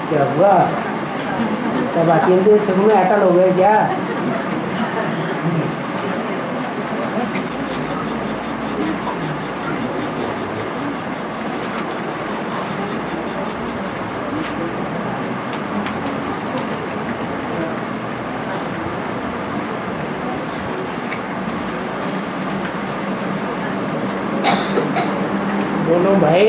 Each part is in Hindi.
क्या हुआ? सब अकेले शुरू में अटल हो गए क्या? बोलो भाई।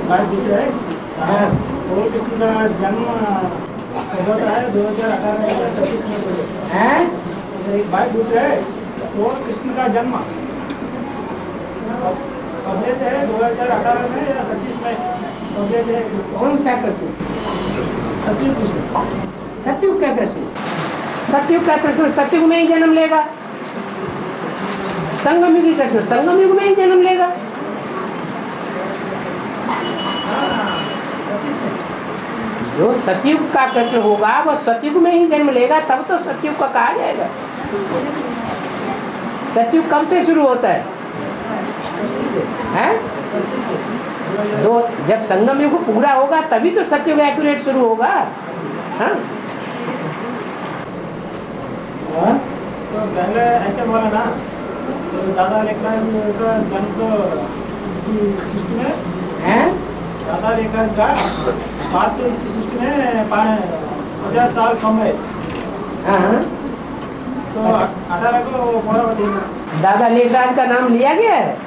बात दूसरा है और किसी का जन्म होता है 2018 या 26 में है। एक बात दूसरा है और कृष्ण का जन्म कब लेते हैं 2018 में या 26 में कब लेते हैं? कौन सा कृष्ण? सतयुग कृष्ण। सतयुग का कृष्ण? सतयुग का कृष्ण सतयुग में ही जन्म लेगा। संगम युगी कृष्ण संगम युग में ही जन्म लेगा। जो सतयुग का कृष्ण होगा वो सतयुग में ही जन्म लेगा, तब तो सतयुग का कहा जाएगा। सतयुग कब से शुरू होता है? तो जब संगम युग पूरा होगा तभी तो सतयुग एक्यूरेट शुरू होगा। हाँ? तो पहले ऐसे बोला ना तो दादा लेकर जन्म तो इसी सृष्टि में है। दादा लेकर का बात तो इसी सृष्टि में 50 साल कम है। हाँ। तो 18 को पूरा बताइए। दादा लेखराज का नाम लिया गया है?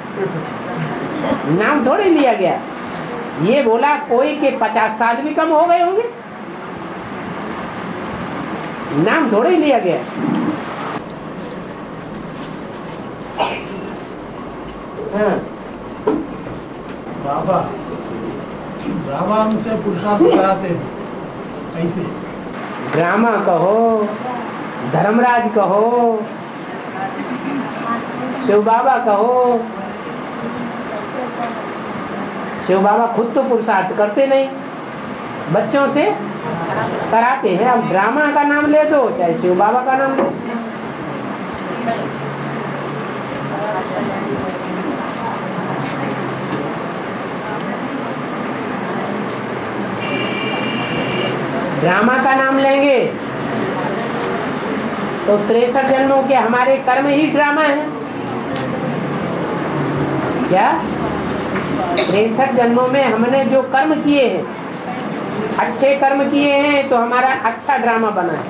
नाम थोड़े लिया गया। ये बोला कोई के 50 साल भी कम हो गए होंगे, नाम थोड़े लिया गया। हाँ। बाबा ड्रामा से पुरुषार्थ कराते हैं ऐसे। ड्रामा कहो, धर्मराज कहो, शिव बाबा कहो। शिव बाबा खुद तो पुरुषार्थ करते नहीं, बच्चों से कराते हैं। अब ड्रामा का नाम ले दो चाहे शिव बाबा का नाम ले। ड्रामा का नाम लेंगे तो 63 जन्मों के हमारे कर्म ही ड्रामा है क्या? 63 जन्मों में हमने जो कर्म किए हैं, अच्छे कर्म किए हैं तो हमारा अच्छा ड्रामा बना है,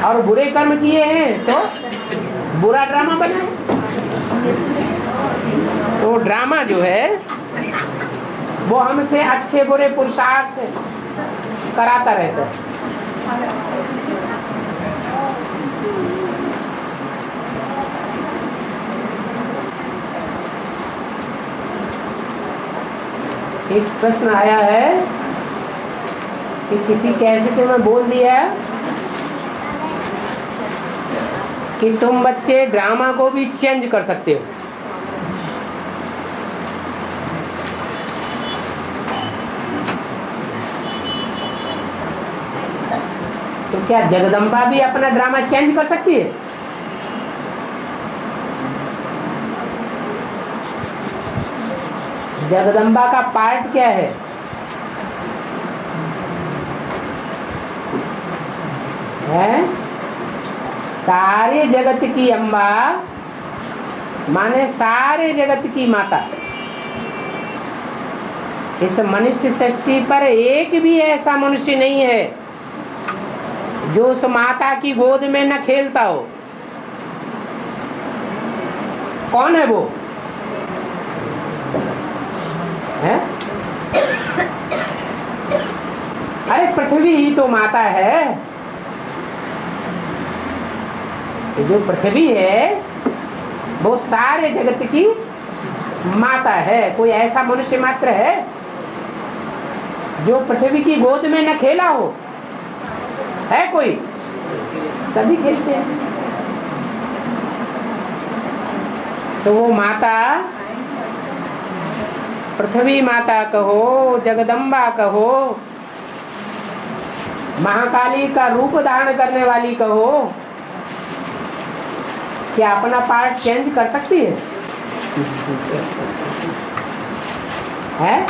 और बुरे कर्म किए हैं तो बुरा ड्रामा बना है। तो ड्रामा जो है वो हमसे अच्छे बुरे पुरुषार्थ कराता रहता है। एक प्रश्न आया है कि किसी कैसेट में बोल दिया कि तुम बच्चे ड्रामा को भी चेंज कर सकते हो। तो क्या जगदम्बा भी अपना ड्रामा चेंज कर सकती है? जगदम्बा का पार्ट क्या है? सारे जगत की अम्बा माने सारे जगत की माता। इस मनुष्य सृष्टि पर एक भी ऐसा मनुष्य नहीं है जो उस माता की गोद में न खेलता हो। कौन है वो? है पृथ्वी ही तो माता है। तो जो पृथ्वी है वो सारे जगत की माता है। कोई ऐसा मनुष्य मात्र है जो पृथ्वी की गोद में न खेला हो? है कोई? सभी खेलते हैं। तो वो माता, पृथ्वी माता कहो, जगदम्बा कहो, महाकाली का रूप धारण करने वाली कहो, क्या अपना पार्ट चेंज कर सकती है? है?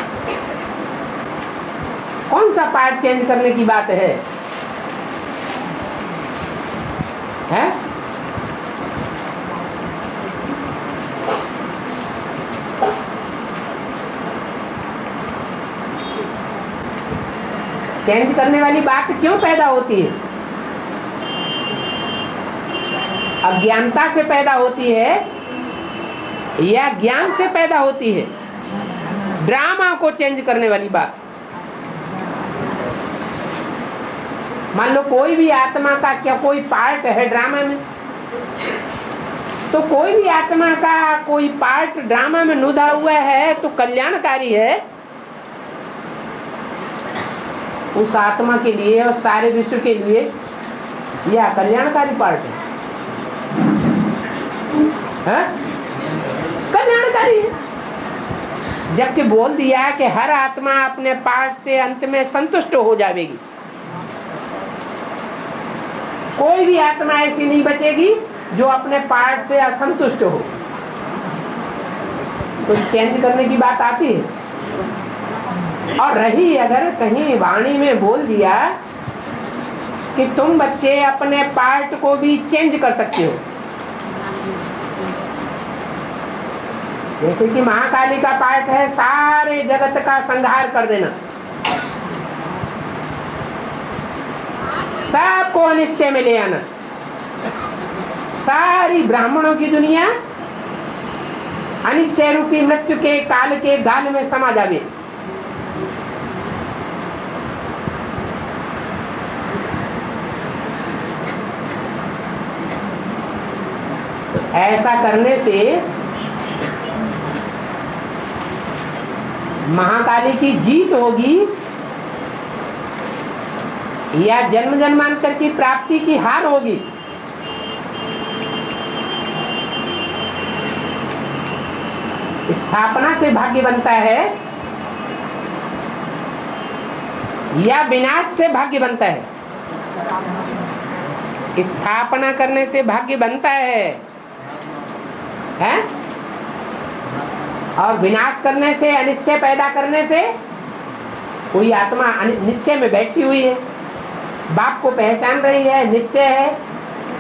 कौन सा पार्ट चेंज करने की बात है? हैं? चेंज करने वाली बात क्यों पैदा होती है? अज्ञानता से पैदा होती है या ज्ञान से पैदा होती है? ड्रामा को चेंज करने वाली बात। मान लो कोई भी आत्मा का क्या कोई पार्ट है ड्रामा में, तो कोई भी आत्मा का कोई पार्ट ड्रामा में नुदा हुआ है तो कल्याणकारी है उस आत्मा के लिए और सारे विश्व के लिए, या कल्याणकारी पार्ट है? कल्याणकारी है। जबकि बोल दिया कि हर आत्मा अपने पार्ट से अंत में संतुष्ट हो जाएगी। कोई भी आत्मा ऐसी नहीं बचेगी जो अपने पार्ट से असंतुष्ट हो। तो चेंज करने की बात आती है। और रही अगर कहीं वाणी में बोल दिया कि तुम बच्चे अपने पार्ट को भी चेंज कर सकते हो, जैसे कि महाकाली का पार्ट है सारे जगत का संहार कर देना, सबको अनिश्चय में ले आना, सारी ब्राह्मणों की दुनिया अनिश्चय रूपी मृत्यु के काल के गाल में समा जावे। ऐसा करने से महाकाली की जीत होगी या जन्म जन्मांतर की प्राप्ति की हार होगी? स्थापना से भाग्य बनता है या विनाश से भाग्य बनता है? स्थापना करने से भाग्य बनता है, हैं? और विनाश करने से, अनिश्चय पैदा करने से, कोई आत्मा निश्चय में बैठी हुई है, बाप को पहचान रही है, निश्चय है,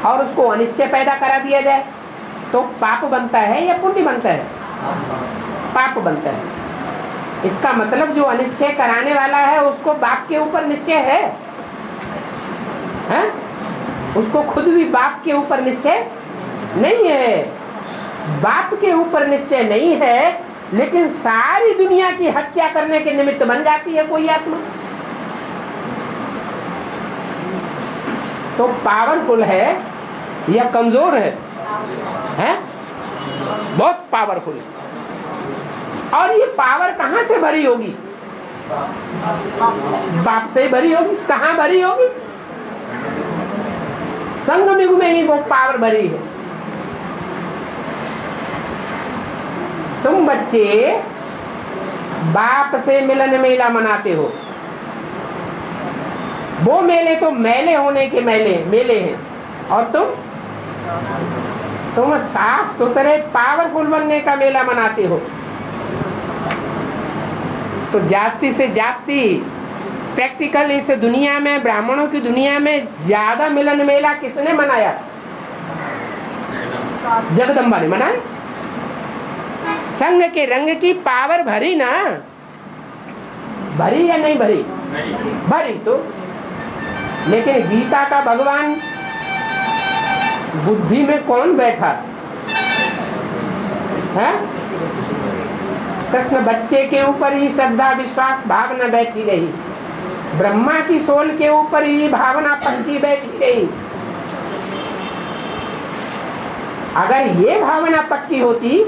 और उसको अनिश्चय पैदा करा दिया जाए तो पाप बनता है या पुण्य बनता है? पाप बनता है। इसका मतलब जो अनिश्चय कराने वाला है उसको बाप के ऊपर निश्चय है, हैं? उसको खुद भी बाप के ऊपर निश्चय नहीं है। बाप के ऊपर निश्चय नहीं है, लेकिन सारी दुनिया की हत्या करने के निमित्त बन जाती है कोई आत्मा। तो पावरफुल है या कमजोर है? हैं? बहुत पावरफुल है। और ये पावर कहां से भरी होगी? बाप से भरी होगी। कहां भरी होगी? संगम युग में ही वो पावर भरी है। तुम बच्चे बाप से मिलन मेला मनाते हो, वो मेले तो मेले होने के मेले हैं, और तुम साफ सुथरे पावरफुल बनने का मेला मनाते हो। तो जास्ती से जास्ती प्रैक्टिकल इस दुनिया में, ब्राह्मणों की दुनिया में ज्यादा मिलन मेला किसने मनाया? जगदम्बा ने मनाया। संग के रंग की पावर भरी ना, भरी या नहीं भरी? भरी तो। लेकिन गीता का भगवान बुद्धि में कौन बैठा है? कृष्ण बच्चे के ऊपर ही श्रद्धा विश्वास भावना बैठी रही। ब्रह्मा की सोल के ऊपर ही भावना पक्की बैठी गई। अगर ये भावना पक्की होती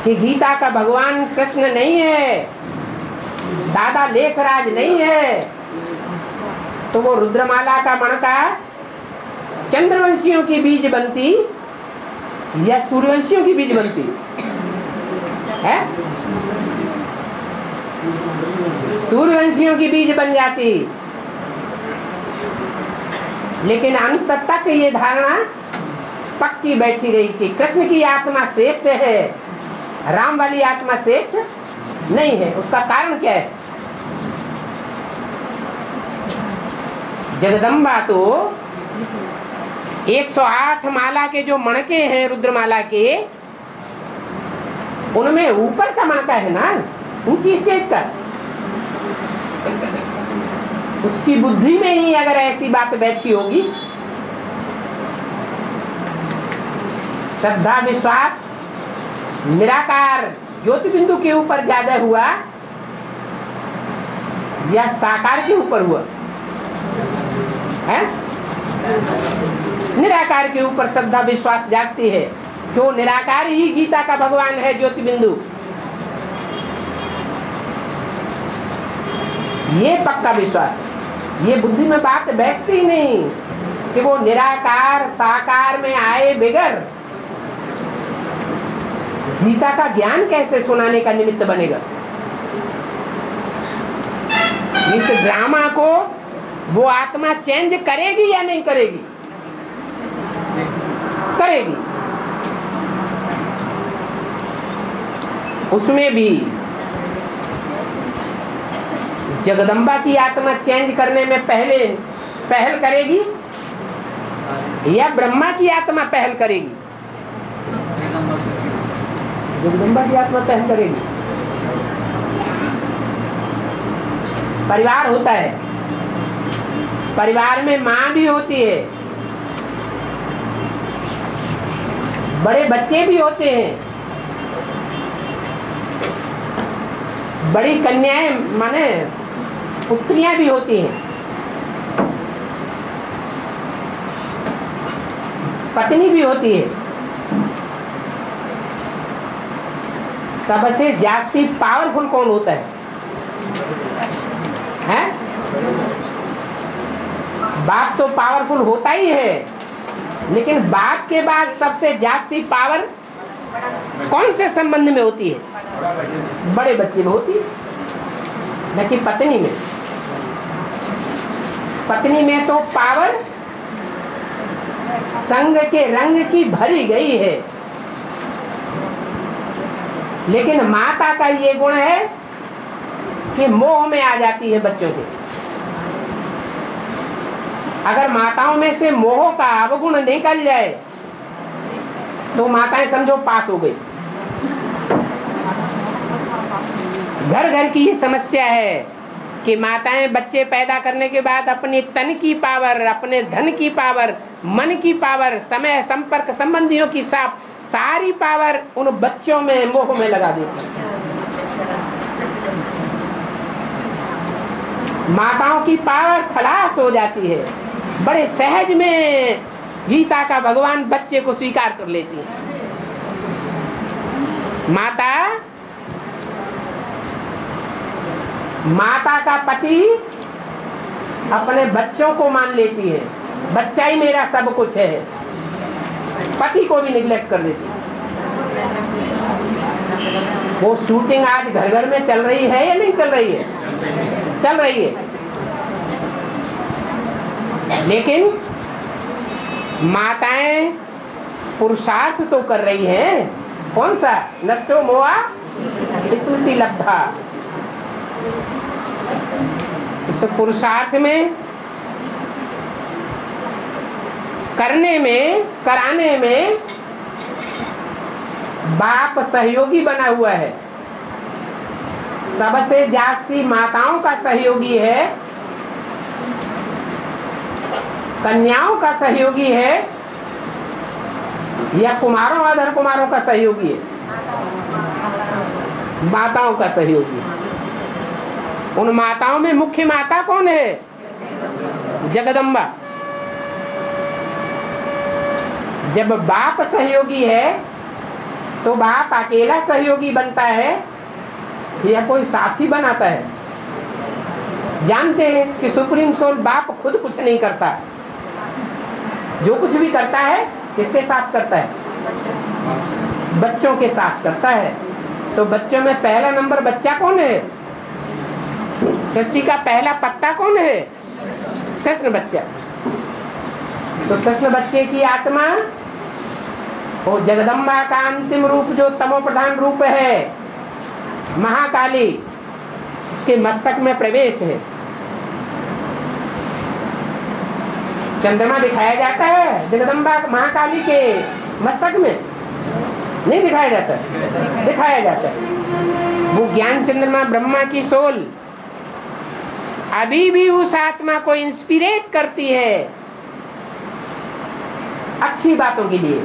कि गीता का भगवान कृष्ण नहीं है, दादा लेखराज नहीं है, तो वो रुद्रमाला का मणका चंद्रवंशियों की बीज बनती या सूर्यवंशियों की बीज बनती है? सूर्यवंशियों की बीज बन जाती। लेकिन अंत तक ये धारणा पक्की बैठी रही कि कृष्ण की आत्मा श्रेष्ठ है, राम वाली आत्मा श्रेष्ठ नहीं है। उसका कारण क्या है? जगदम्बा तो 108 माला के जो मणके हैं रुद्रमाला के, उनमें ऊपर का मणका है ना, ऊंची स्टेज का। उसकी बुद्धि में ही अगर ऐसी बात बैठी होगी, श्रद्धा विश्वास निराकार ज्योति बिंदु के ऊपर ज्यादा हुआ या साकार के ऊपर हुआ है? निराकार के ऊपर श्रद्धा विश्वास जाती है। क्यों? निराकार ही गीता का भगवान है, ज्योति बिंदु। ये पक्का विश्वास है। ये बुद्धि में बात बैठती ही नहीं कि वो निराकार साकार में आए बगैर गीता का ज्ञान कैसे सुनाने का निमित्त बनेगा। इस ड्रामा को वो आत्मा चेंज करेगी या नहीं करेगी? करेगी। उसमें भी जगदम्बा की आत्मा चेंज करने में पहल करेगी या ब्रह्मा की आत्मा पहल करेगी? जगदम्बा की आत्मा पहल करेगी। परिवार होता है, परिवार में माँ भी होती है, बड़े बच्चे भी होते हैं, बड़ी कन्याएं माने पुत्रियां भी होती हैं, पत्नी भी होती है। सबसे जास्ती पावरफुल कौन होता है? हैं? बाप तो पावरफुल होता ही है, लेकिन बाप के बाद सबसे जास्ती पावर कौन से संबंध में होती है? बड़े बच्चे में होती है, न कि पत्नी में। पत्नी में तो पावर संग के रंग की भरी गई है, लेकिन माता का ये गुण है कि मोह में आ जाती है बच्चों के। अगर माताओं में से मोह का अवगुण निकल जाए तो माताएं समझो पास हो गई। घर घर की ये समस्या है कि माताएं बच्चे पैदा करने के बाद अपने तन की पावर, अपने धन की पावर, मन की पावर, समय संपर्क संबंधियों की सारी पावर उन बच्चों में मोह में लगा देती है। माताओं की पावर खलास हो जाती है। बड़े सहज में गीता का भगवान बच्चे को स्वीकार कर लेती है। माता का पति अपने बच्चों को मान लेती है, बच्चा ही मेरा सब कुछ है, पति को भी निग्लेक्ट कर देती है। वो शूटिंग आज घर घर में चल रही है या नहीं चल रही है? चल रही है। लेकिन माताएं पुरुषार्थ तो कर रही हैं। कौन सा? नष्टो मोहा स्मृति लब्धा। इस पुरुषार्थ में, करने में, कराने में बाप सहयोगी बना हुआ है। सबसे जास्ती माताओं का सहयोगी है, कन्याओं का सहयोगी है या कुमारों अधर कुमारों का सहयोगी है? माताओं का सहयोगी है। उन माताओं में मुख्य माता कौन है? जगदम्बा। जब बाप सहयोगी है तो बाप अकेला सहयोगी बनता है या कोई साथी बनाता है? जानते हैं कि सुप्रीम सोल बाप खुद कुछ नहीं करता, जो कुछ भी करता है किसके साथ करता है? बच्चों के साथ करता है। तो बच्चों में पहला नंबर बच्चा कौन है? सृष्टि का पहला पत्ता कौन है? कृष्ण बच्चा। तो कृष्ण बच्चे की आत्मा वो जगदम्बा का अंतिम रूप जो तमो प्रधान रूप है महाकाली, उसके मस्तक में प्रवेश है। चंद्रमा दिखाया जाता है जगदम्बा महाकाली के मस्तक में? नहीं दिखाया जाता, दिखाया जाता है। वो ज्ञान चंद्रमा ब्रह्मा की सोल अभी भी उस आत्मा को इंस्पिरेट करती है अच्छी बातों के लिए।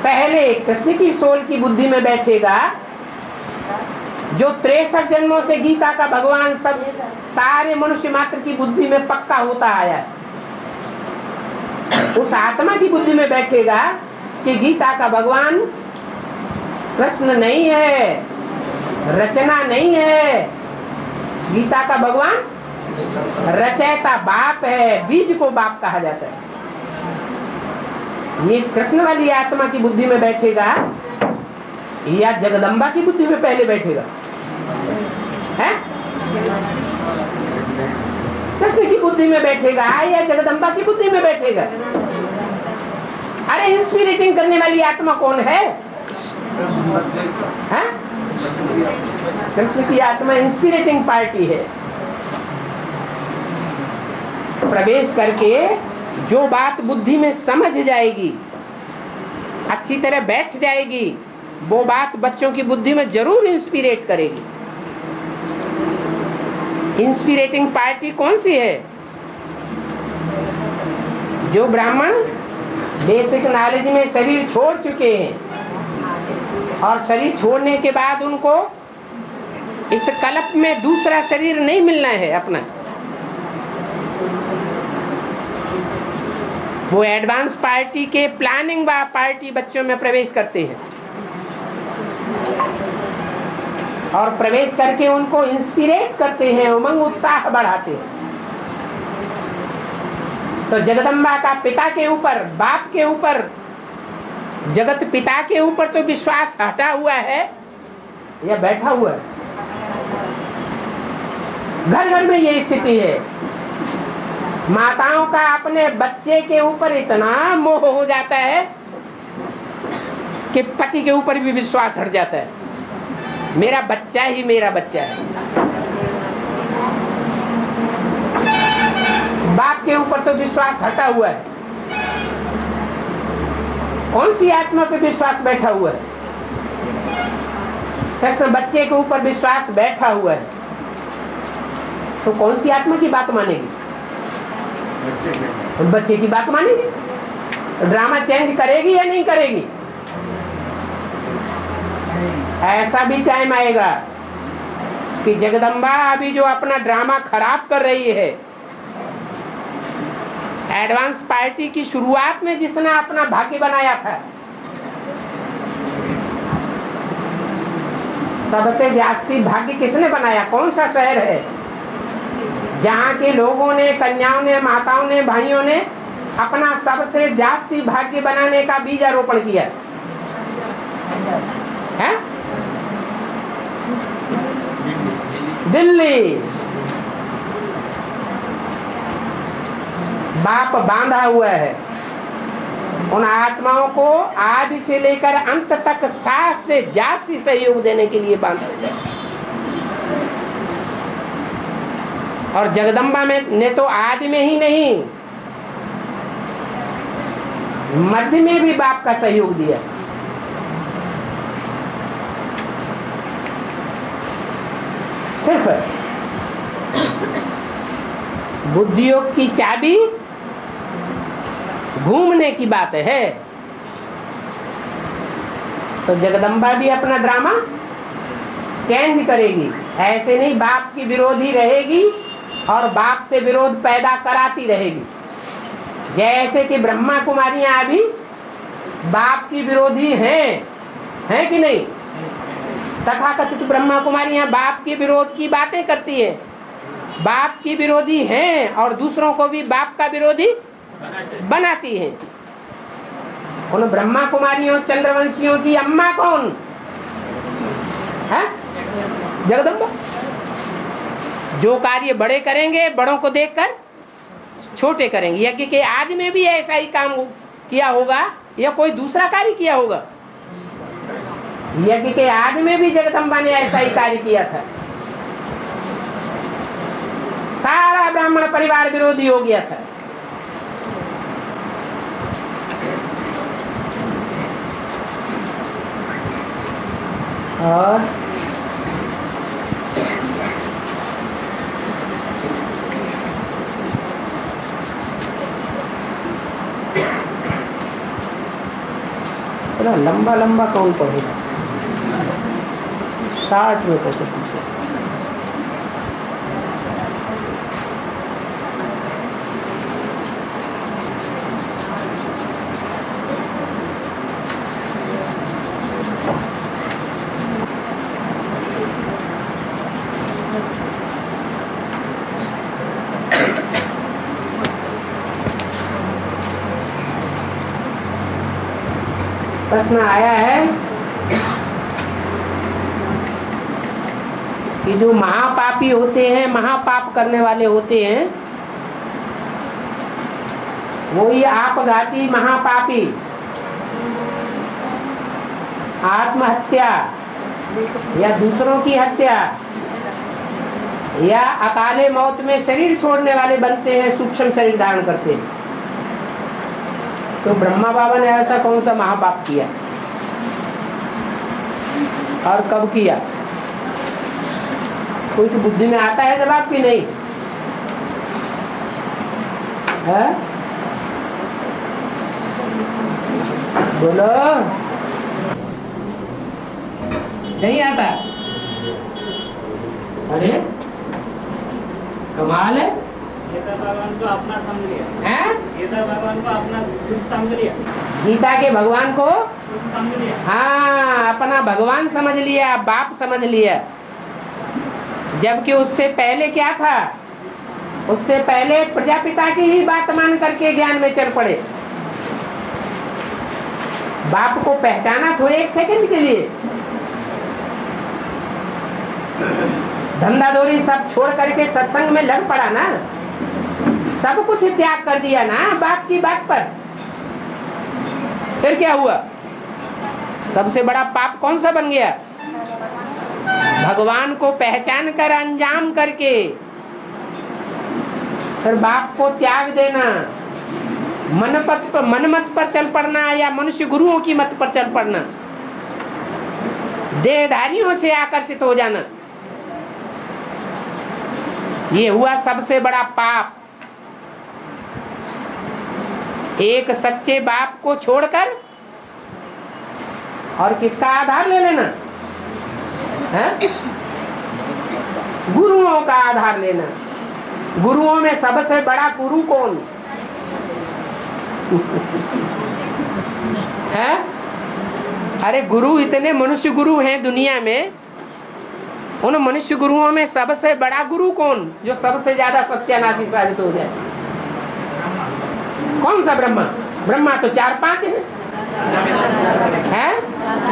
पहले कृष्ण की सोल की बुद्धि में बैठेगा जो 63 जन्मों से गीता का भगवान सब सारे मनुष्य मात्र की बुद्धि में पक्का होता आया है। उस आत्मा की बुद्धि में बैठेगा कि गीता का भगवान कृष्ण नहीं है, रचना नहीं है, गीता का भगवान रचयिता बाप है, बीज को बाप कहा जाता है। ये कृष्ण वाली आत्मा की बुद्धि में बैठेगा या जगदम्बा की बुद्धि में पहले बैठेगा? है कृष्ण की बुद्धि में बैठेगा या जगदम्बा की बुद्धि में बैठेगा? अरे इंस्पिरेटिंग करने वाली आत्मा कौन है? कृष्ण की आत्मा इंस्पिरेटिंग पार्टी है। प्रवेश करके जो बात बुद्धि में समझ जाएगी, अच्छी तरह बैठ जाएगी, वो बात बच्चों की बुद्धि में जरूर इंस्पिरेट करेगी। इंस्पिरेटिंग पार्टी कौन सी है? जो ब्राह्मण बेसिक नॉलेज में शरीर छोड़ चुके हैं और शरीर छोड़ने के बाद उनको इस कल्प में दूसरा शरीर नहीं मिलना है अपना, वो एडवांस पार्टी के प्लानिंग पार्टी बच्चों में प्रवेश करते हैं और प्रवेश करके उनको इंस्पिरेट करते हैं, उमंग उत्साह बढ़ाते हैं। तो जगदम्बा का पिता के ऊपर, बाप के ऊपर, जगत पिता के ऊपर तो विश्वास हटा हुआ है या बैठा हुआ है? घर घर में ये स्थिति है। माताओं का अपने बच्चे के ऊपर इतना मोह हो जाता है कि पति के ऊपर भी विश्वास हट जाता है। मेरा बच्चा ही मेरा बच्चा है। बाप के ऊपर तो विश्वास हटा हुआ है। कौन सी आत्मा पे विश्वास बैठा हुआ है? कृष्ण बच्चे के ऊपर विश्वास बैठा हुआ है। तो कौन सी आत्मा की बात मानेगी? बच्चे की बात मानेगी। तो ड्रामा चेंज करेगी या नहीं करेगी? ऐसा भी टाइम आएगा कि जगदम्बा अभी जो अपना ड्रामा खराब कर रही है, एडवांस पार्टी की शुरुआत में जिसने अपना भाग्य बनाया था, सबसे जास्ती भाग्य किसने बनाया? कौन सा शहर है जहाँ के लोगों ने, कन्याओं ने, माताओं ने, भाइयों ने अपना सबसे जास्ती भाग्य बनाने का बीजारोपण किया है? दिल्ली। बाप बांधा हुआ है उन आत्माओं को आदि से लेकर अंत तक शास्त्र से जास्ती सहयोग देने के लिए बांधा हुआ है। और जगदम्बा में ने तो आदि में ही नहीं, मध्य में भी बाप का सहयोग दिया। सिर्फ बुद्धियोग की चाबी घूमने की बात है। तो जगदम्बा भी अपना ड्रामा चेंज करेगी। ऐसे नहीं बाप की विरोधी रहेगी और बाप से विरोध पैदा कराती रहेगी। जैसे कि ब्रह्मा कुमारियां अभी बाप की विरोधी हैं कि नहीं? तथाकथित ब्रह्मा कुमारियां बाप के विरोध की बातें करती हैं, बाप की विरोधी हैं और दूसरों को भी बाप का विरोधी बनाती हैं। उन ब्रह्मा कुमारियों चंद्रवंशियों की अम्मा कौन है? जगदम्बा। जो कार्य बड़े करेंगे बड़ों को देखकर छोटे करेंगे। यज्ञ के आदि में भी ऐसा ही काम किया होगा या कोई दूसरा कार्य किया होगा? यज्ञ के आदि में भी जगदम्बा ने ऐसा ही कार्य किया था। सारा ब्राह्मण परिवार विरोधी हो गया था। और थोड़ा लंबा लंबा कौन पढ़ेगा? 60 रुपये के पीछे। प्रश्न आया है कि जो महापापी होते हैं, महापाप करने वाले होते हैं, वही आपघाती महापापी आत्महत्या या दूसरों की हत्या या अकाले मौत में शरीर छोड़ने वाले बनते हैं, सूक्ष्म शरीर धारण करते हैं। तो ब्रह्मा बाबा ने ऐसा कौन सा महापाप किया और कब किया? कोई तो बुद्धि में आता है जवाब कि नहीं है? बोलो। नहीं आता? अरे कमाल है। गीता भगवान को अपना समझ लिया हैं? गीता भगवान को अपना खुद समझ लिया। गीता के भगवान को खुद समझ लिया। हाँ, अपना भगवान समझ लिया, बाप समझ लिया। जबकि उससे पहले क्या था? उससे पहले प्रजापिता की ही बात मान करके ज्ञान में चल पड़े। बाप को पहचाना तो 1 सेकंड के लिए, धंधा दौरी सब छोड़ करके सत्संग में लग पड़ा ना, सब कुछ त्याग कर दिया ना बाप की बात पर। फिर क्या हुआ? सबसे बड़ा पाप कौन सा बन गया? भगवान को पहचान कर अंजाम करके फिर बाप को त्याग देना, मनमत पर चल पड़ना या मनुष्य गुरुओं की मत पर चल पड़ना, देहधारियों से आकर्षित हो जाना, ये हुआ सबसे बड़ा पाप। एक सच्चे बाप को छोड़कर और किसका आधार ले लेना है? गुरुओं का आधार लेना। गुरुओं में सबसे बड़ा गुरु कौन है? अरे गुरु इतने मनुष्य गुरु हैं दुनिया में, उन मनुष्य गुरुओं में सबसे बड़ा गुरु कौन, जो सबसे ज्यादा सत्यानाशी साबित हो जाए? कौन सा? ब्रह्मा। ब्रह्मा तो 4-5 है?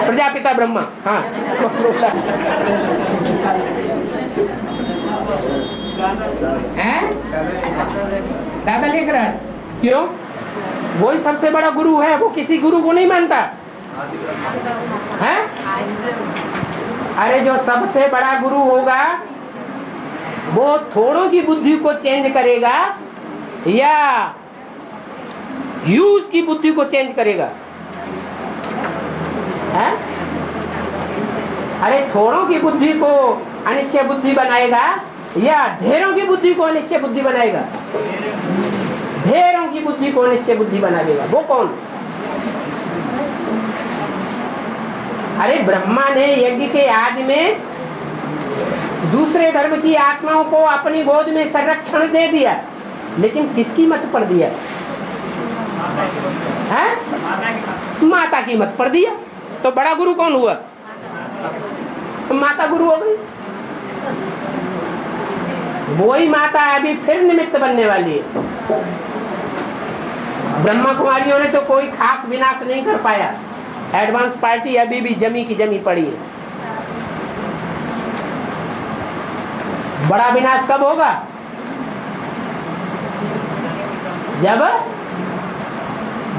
प्रजापिता ब्रह्मा। हाँ है? दादा लिख रहा है। क्यों? वही सबसे बड़ा गुरु है, वो किसी गुरु को नहीं मानता है? अरे जो सबसे बड़ा गुरु होगा वो थोड़ों की बुद्धि को चेंज करेगा या यूज की बुद्धि को चेंज करेगा है? अरे थोड़ों की बुद्धि को अनिश्चय बुद्धि बनाएगा या ढेरों की बुद्धि को अनिश्चय बुद्धि बनाएगा? ढेरों की बुद्धि को अनिश्चय बुद्धि बना देगा। वो कौन? अरे ब्रह्मा ने यज्ञ के आदि में दूसरे धर्म की आत्माओं को अपनी गोद में संरक्षण दे दिया, लेकिन किसकी मत पर दिया है? माता की मत पर दिया। तो बड़ा गुरु कौन हुआ? माता गुरु हो गई। वही माता अभी फिर निमित्त बनने वाली है। ब्रह्मा कुमारियों ने तो कोई खास विनाश नहीं कर पाया, एडवांस पार्टी अभी भी जमी की जमी पड़ी है। बड़ा विनाश कब होगा?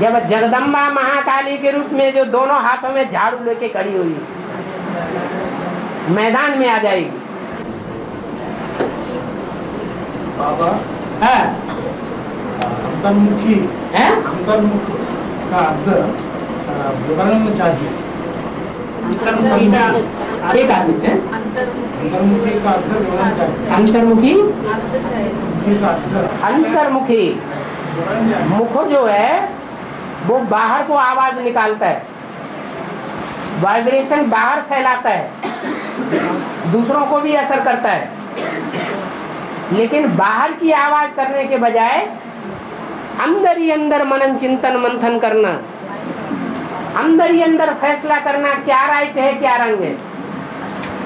जब जगदम्बा महाकाली के रूप में जो दोनों हाथों में झाड़ू लेके खड़ी हुई मैदान में आ जाएगी। बाबा हाँ? अंतर्मुखी अंतर्मुख का अर्थ विवरण चाहिए। अंतर्मुखी का एक आदमी है, अंतर्मुखी का अर्थ विवरण चाहिए। अंतर्मुखी का अर्थ अंतर्मुखी विवरण चाहिए। मुख जो है वो बाहर को आवाज निकालता है, वाइब्रेशन बाहर फैलाता है, दूसरों को भी असर करता है। लेकिन बाहर की आवाज करने के बजाय अंदर ही अंदर मनन चिंतन मंथन करना, अंदर ही अंदर फैसला करना क्या राइट है क्या रंग है,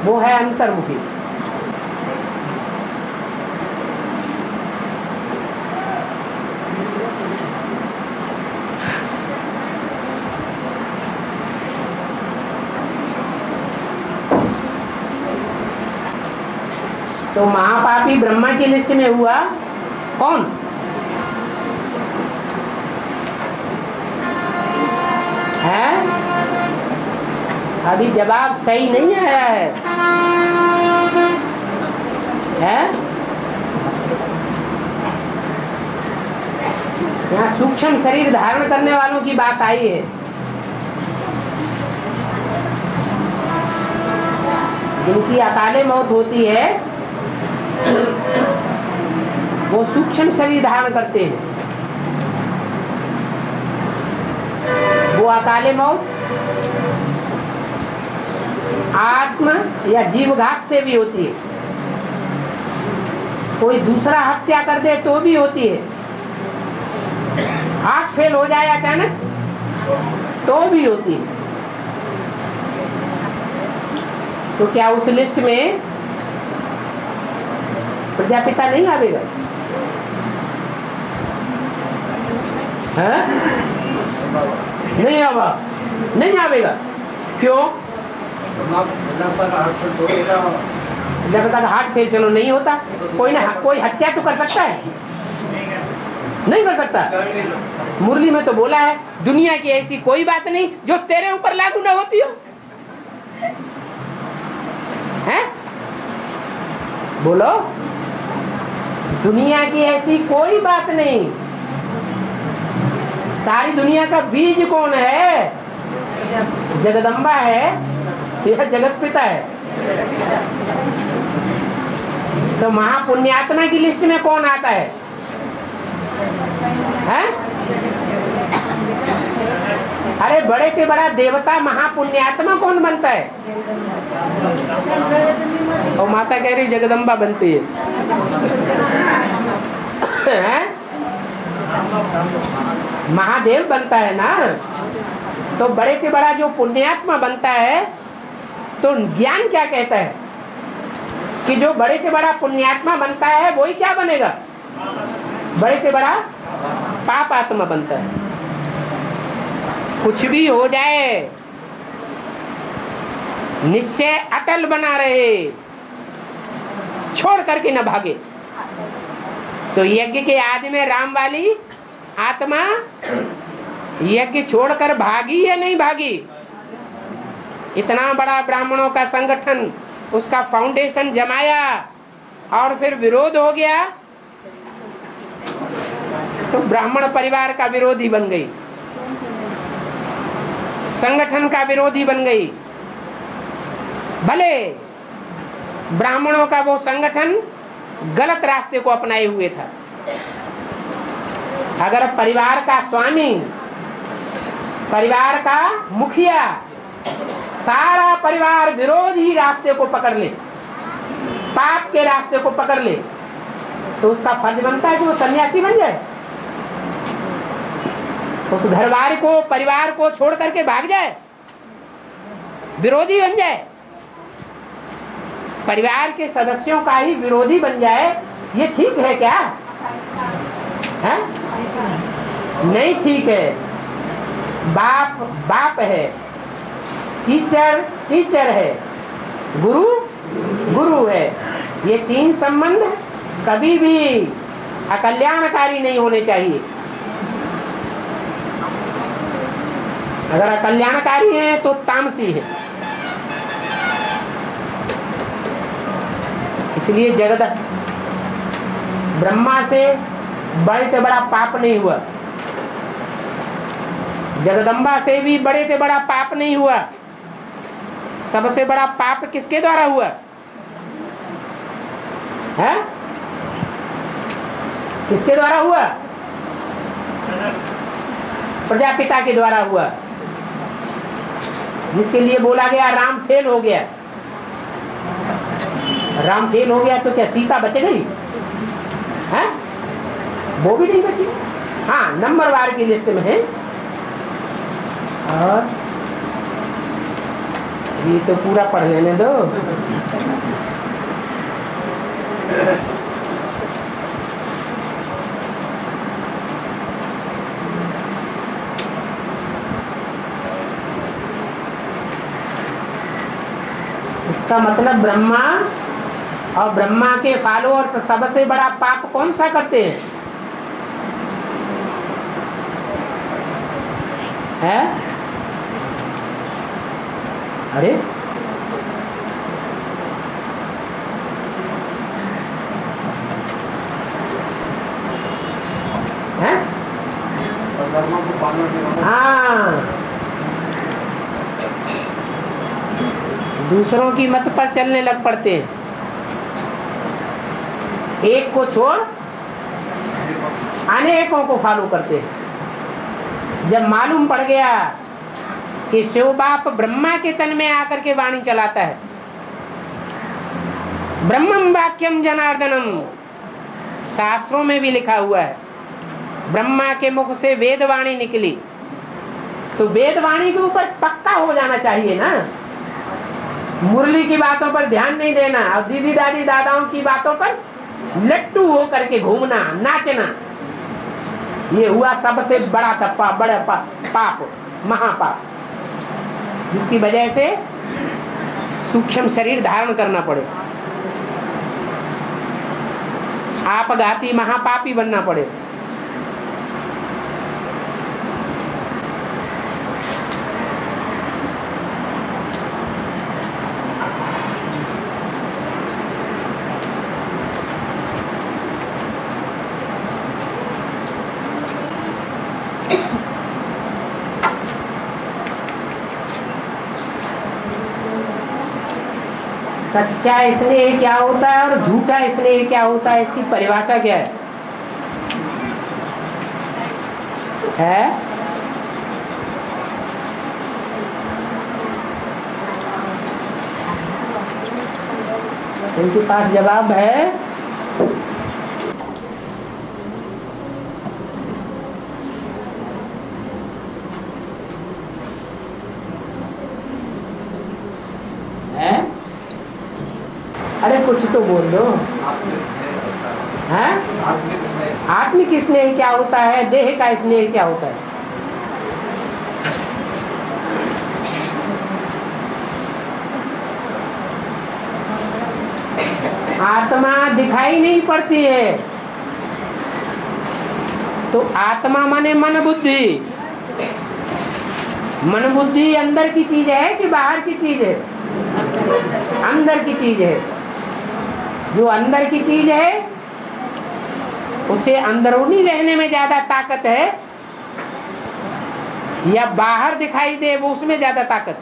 वो है अंतर्मुखी। तो महापापी ब्रह्मा की लिस्ट में हुआ कौन? है? अभी जवाब सही नहीं आया है? यहाँ सूक्ष्म शरीर धारण करने वालों की बात आई है। जिनकी अकाले मौत होती है वो सूक्ष्म शरीर धारण करते हैं। वो अकाले मौत आत्म या जीवघात से भी होती है, कोई दूसरा हत्या कर दे तो भी होती है, हार्ट फेल हो जाए अचानक तो भी होती है। तो क्या उस लिस्ट में प्रजापिता नहीं आवेगा? नहीं आवा, नहीं आवेगा। क्यों? जब तक हार्ट फेल चलो नहीं होता, कोई हत्या तो कर सकता है? नहीं कर सकता। मुरली में तो बोला है दुनिया की ऐसी कोई बात नहीं जो तेरे ऊपर लागू ना होती हो। हैं? बोलो, दुनिया की ऐसी कोई बात नहीं। सारी दुनिया का बीज कौन है? जगदम्बा है या जगत पिता है? तो महापुण्यात्मा की लिस्ट में कौन आता है? हैं? अरे बड़े के बड़ा देवता महापुण्यात्मा कौन बनता है? और माता कह रही जगदम्बा बनती है। महादेव बनता है ना। तो बड़े के बड़ा जो पुण्यात्मा बनता है, तो ज्ञान क्या कहता है कि जो बड़े के बड़ा पुण्यात्मा बनता है वही क्या बनेगा? बड़े के बड़ा पाप आत्मा बनता है। कुछ भी हो जाए निश्चय अटल बना रहे, छोड़ करके न भागे। तो यज्ञ के आदि में राम वाली आत्मा यज्ञ छोड़कर भागी या नहीं भागी? इतना बड़ा ब्राह्मणों का संगठन, उसका फाउंडेशन जमाया और फिर विरोध हो गया तो ब्राह्मण परिवार का विरोधी बन गई, संगठन का विरोधी बन गई। भले ब्राह्मणों का वो संगठन गलत रास्ते को अपनाए हुए था, अगर परिवार का स्वामी, परिवार का मुखिया, सारा परिवार विरोधी रास्ते को पकड़ ले पाप के रास्ते को पकड़ ले तो उसका फर्ज बनता है कि वो सन्यासी बन जाए, उस घरवार को परिवार को छोड़ करके भाग जाए, विरोधी बन जाए, परिवार के सदस्यों का ही विरोधी बन जाए। ये ठीक है क्या? है? नहीं ठीक है। बाप बाप है, टीचर टीचर है, गुरु गुरु है। ये तीन संबंध कभी भी अकल्याणकारी नहीं होने चाहिए। अगर अकल्याणकारी है तो तामसी है। इसलिए जगत ब्रह्मा से बड़े से बड़ा पाप नहीं हुआ, जगदम्बा से भी बड़े से बड़ा पाप नहीं हुआ। सबसे बड़ा पाप किसके द्वारा हुआ है? किसके द्वारा हुआ? प्रजापिता के द्वारा हुआ, जिसके लिए बोला गया राम फेल हो गया। राम फेल हो गया तो क्या सीता बच गई है? वो भी नहीं बची। हाँ, नंबरवार की लिस्ट में है। और ये तो पूरा पढ़ लेने दो। इसका मतलब ब्रह्मा और ब्रह्मा के फॉलोअर्स सबसे बड़ा पाप कौन सा करते हैं? है? अरे हैं? हाँ, दूसरों की मत पर चलने लग पड़ते हैं। एक को छोड़ अनेकों को फॉलो करते हैं। जब मालूम पड़ गया कि शिव बाप ब्रह्मा के तन में आकर के वाणी चलाता है, ब्रह्मम वाक्यम जनार्दनम, शास्त्रों में भी लिखा हुआ है ब्रह्मा के मुख से वेदवाणी निकली, तो वेदवाणी के ऊपर पक्का हो जाना चाहिए ना। मुरली की बातों पर ध्यान नहीं देना और दीदी दादी दादाओं की बातों पर लट्टू हो करके घूमना नाचना, ये हुआ सबसे बड़ा तप्पा, बड़ा पाप, महापाप, जिसकी वजह से सूक्ष्म शरीर धारण करना पड़े, आपघाती महापापी बनना पड़े। सच्चा स्नेह क्या होता है और झूठा स्नेह क्या होता है, इसकी परिभाषा क्या है? इनके पास जवाब है? अरे कुछ तो बोल दो। हैं? आत्मिक स्नेह क्या होता है? देह का स्नेह क्या होता है? आत्मा दिखाई नहीं पड़ती है, तो आत्मा माने मन बुद्धि। मन बुद्धि अंदर की चीज है कि बाहर की चीज है? अंदर की चीज है। जो अंदर की चीज है उसे अंदरूनी रहने में ज्यादा ताकत है या बाहर दिखाई दे वो उसमें ज्यादा ताकत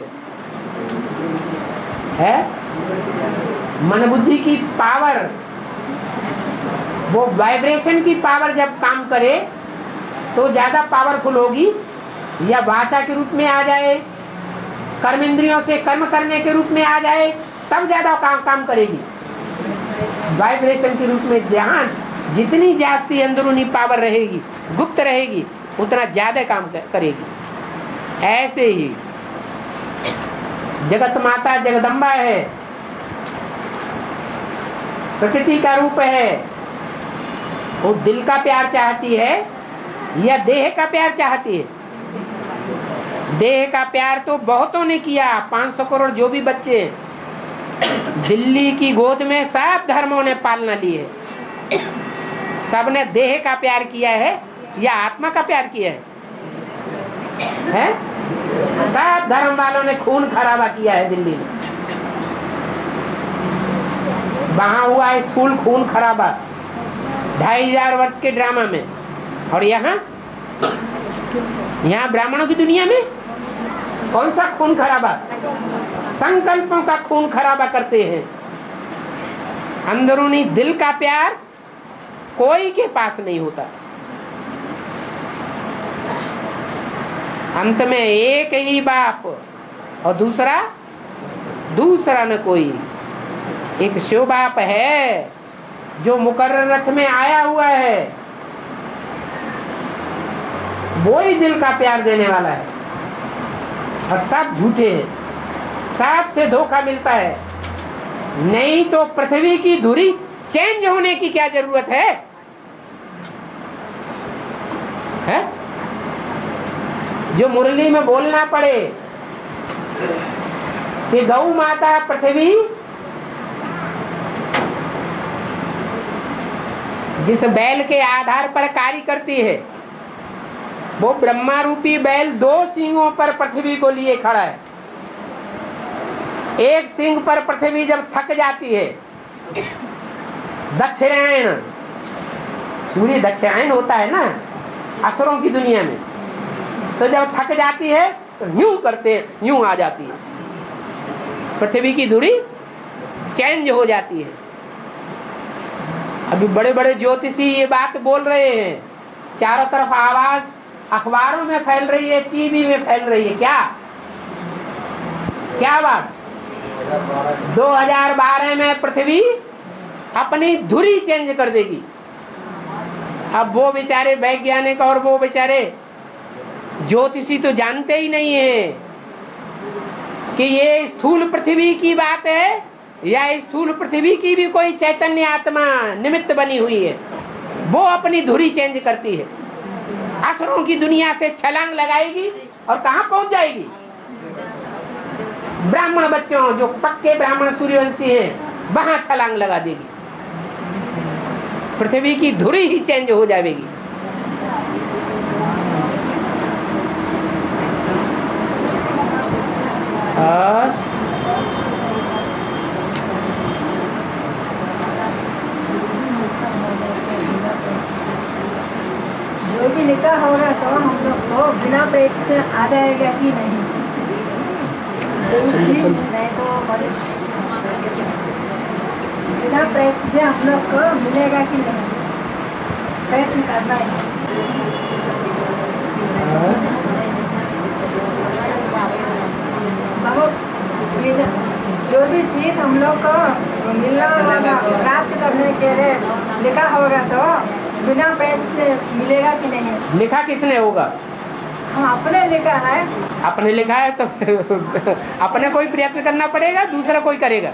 है? मन बुद्धि की पावर, वो वाइब्रेशन की पावर जब काम करे तो ज्यादा पावरफुल होगी, या वाचा के रूप में आ जाए, कर्म इंद्रियों से कर्म करने के रूप में आ जाए, तब ज्यादा काम करेगी। वाइब्रेशन के रूप में जहाँ जितनी जास्ती अंदरूनी पावर रहेगी, गुप्त रहेगी, उतना ज्यादा काम करेगी। ऐसे ही जगत माता जगदम्बा है, प्रकृति का रूप है। वो दिल का प्यार चाहती है या देह का प्यार चाहती है? देह का प्यार तो बहुतों ने किया। 500 करोड़ जो भी बच्चे दिल्ली की गोद में सब धर्मों ने पालना ली है, सबने देह का प्यार किया है या आत्मा का प्यार किया है? सब धर्म वालों ने खून खराबा किया है दिल्ली में। वहां हुआ स्थूल खून खराबा 2500 वर्ष के ड्रामा में, और यहाँ ब्राह्मणों की दुनिया में कौन सा खून खराबा? संकल्पों का खून खराबा करते हैं। अंदरूनी दिल का प्यार कोई के पास नहीं होता। अंत में एक ही बाप और दूसरा न कोई। एक शिव बाप है जो मुकर्रर रथ में आया हुआ है, वो ही दिल का प्यार देने वाला है, और सब झूठे हैं, सब से धोखा मिलता है। नहीं तो पृथ्वी की धुरी चेंज होने की क्या जरूरत है? जो मुरली में बोलना पड़े कि गौ माता पृथ्वी जिस बैल के आधार पर कार्य करती है, वो ब्रह्मा रूपी बैल 2 सींगों पर पृथ्वी को लिए खड़ा है। एक सींग पर पृथ्वी जब थक जाती है, दक्षिणायन, सूर्य दक्षिणायन होता है ना असुरों की दुनिया में, तो जब थक जाती है तो यूं करते यूं आ जाती है, पृथ्वी की धुरी चेंज हो जाती है। अभी बड़े बड़े ज्योतिषी ये बात बोल रहे हैं, चारों तरफ आवाज अखबारों में फैल रही है, टीवी में फैल रही है। क्या बात? 2012 में पृथ्वी अपनी धुरी चेंज कर देगी। अब वो बेचारे वैज्ञानिक और वो बेचारे ज्योतिषी तो जानते ही नहीं है कि ये स्थूल पृथ्वी की बात है या स्थूल पृथ्वी की भी कोई चैतन्य आत्मा निमित्त बनी हुई है। वो अपनी धुरी चेंज करती है, असुरों की दुनिया से छलांग लगाएगी और कहां पहुंच जाएगी? ब्राह्मण बच्चों जो पक्के ब्राह्मण सूर्यवंशी हैं वहां छलांग लगा देगी, पृथ्वी की धुरी ही चेंज हो जाएगी। और जो भी लिखा होगा तो हम लोग को बिना प्रयत्न से आ जाएगा कि नहीं? नहीं तो बिना प्रयत्न से हम लोग को मिलेगा कि नहीं? प्रयत्न करना है। जो भी चीज हम लोग को मिलना होगा, प्राप्त करने के लिए लिखा होगा तो बिना प्रयत्न से मिलेगा कि नहीं? लिखा किसने होगा? हम अपने लिखा है। अपने लिखा है तो अपने कोई प्रयत्न करना पड़ेगा, दूसरा कोई करेगा?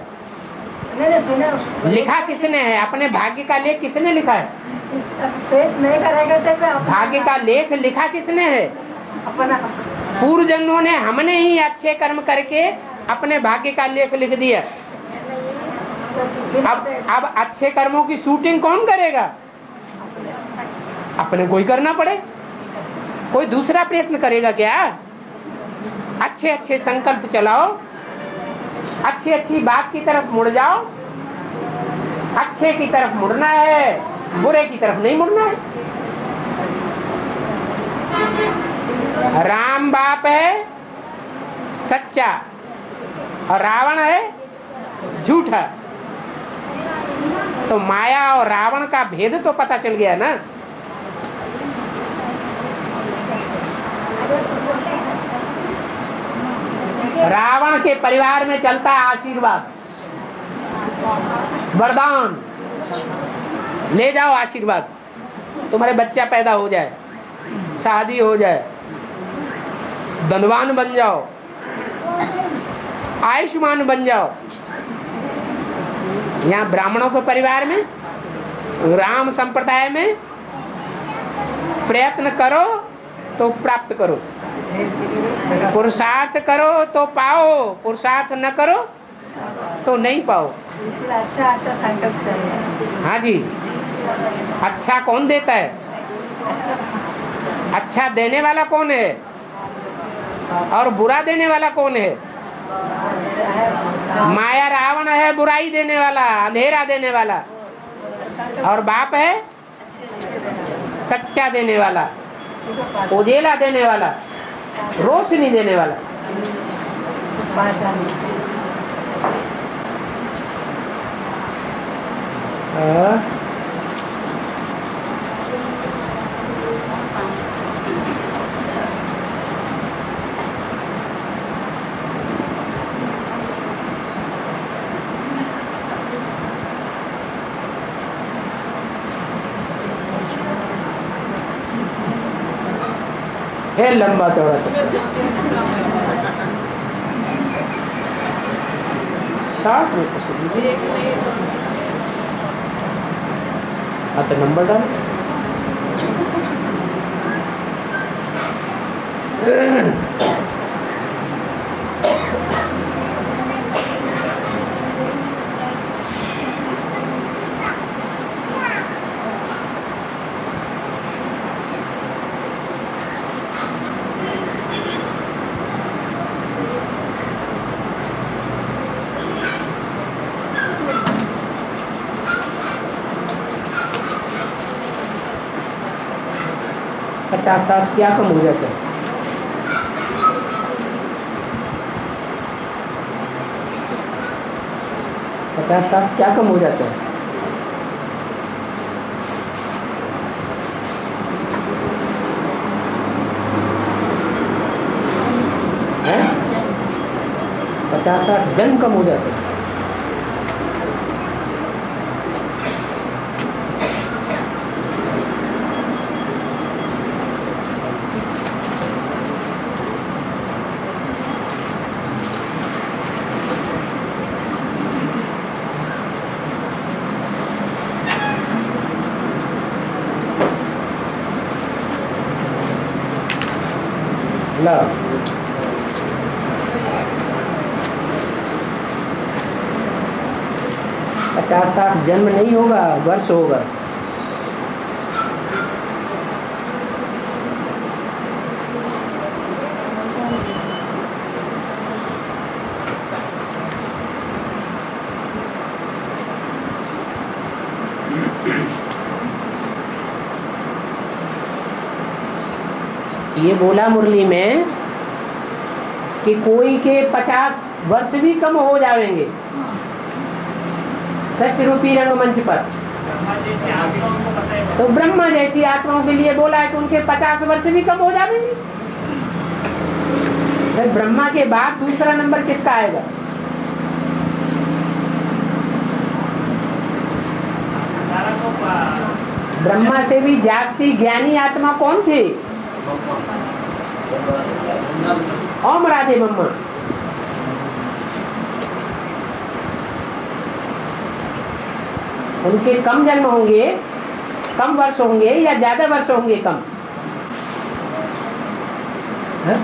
नहीं, लिखा किसने है? अपने भाग्य का लेख किसने लिखा है? प्रयत्न नहीं करेगा तो भाग्य का लेख लिखा किसने है? अपना। पूर्व जन्मों ने, हमने ही अच्छे कर्म करके अपने भाग्य का लेख लिख दिया। अब अच्छे कर्मों की शूटिंग कौन करेगा? अपने कोई करना पड़े। कोई दूसरा प्रयत्न करेगा क्या? अच्छे अच्छे संकल्प चलाओ, अच्छी अच्छी बात की तरफ मुड़ जाओ। अच्छे की तरफ मुड़ना है, बुरे की तरफ नहीं मुड़ना है। राम बाप है सच्चा और रावण है झूठा, तो माया और रावण का भेद तो पता चल गया ना। रावण के परिवार में चलता है आशीर्वाद, वरदान, ले जाओ आशीर्वाद, तुम्हारे बच्चा पैदा हो जाए, शादी हो जाए, धनवान बन जाओ, आयुष्मान बन जाओ। यहाँ ब्राह्मणों के परिवार में, राम संप्रदाय में प्रयत्न करो तो प्राप्त करो, पुरुषार्थ करो तो पाओ, पुरुषार्थ न करो तो नहीं पाओ। अच्छा अच्छा संकल्प चाहिए। हाँ जी, अच्छा कौन देता है? अच्छा देने वाला कौन है और बुरा देने वाला कौन है? माया रावण है बुराई देने वाला, अंधेरा देने वाला, और बाप है सच्चा देने वाला, उजेला देने वाला, रोशनी देने वाला। है लंबा चौड़ा चक्कर, 60 में कुछ लीजिए। अच्छा नंबर डाल। पचास साठ क्या कम हो जाता है? पचास साठ क्या कम हो जाता है? हैं? 50-60 जन्म कम हो जाते हैं। ला 50-60 जन्म नहीं होगा, वर्ष होगा। ये बोला मुरली में कि कोई के 50 वर्ष भी कम हो जाएंगे षष्ठ रूपी रंगमंच पर, तो ब्रह्मा जैसी आत्माओं के लिए बोला है कि उनके 50 वर्ष भी कम हो जाएंगे। फिर ब्रह्मा के बाद दूसरा नंबर किसका आएगा? ब्रह्मा से भी जास्ती ज्ञानी आत्मा कौन थे? ओम राधे ब्रह्मा। उनके कम जन्म होंगे, कम वर्ष होंगे या ज्यादा वर्ष होंगे? कम। है?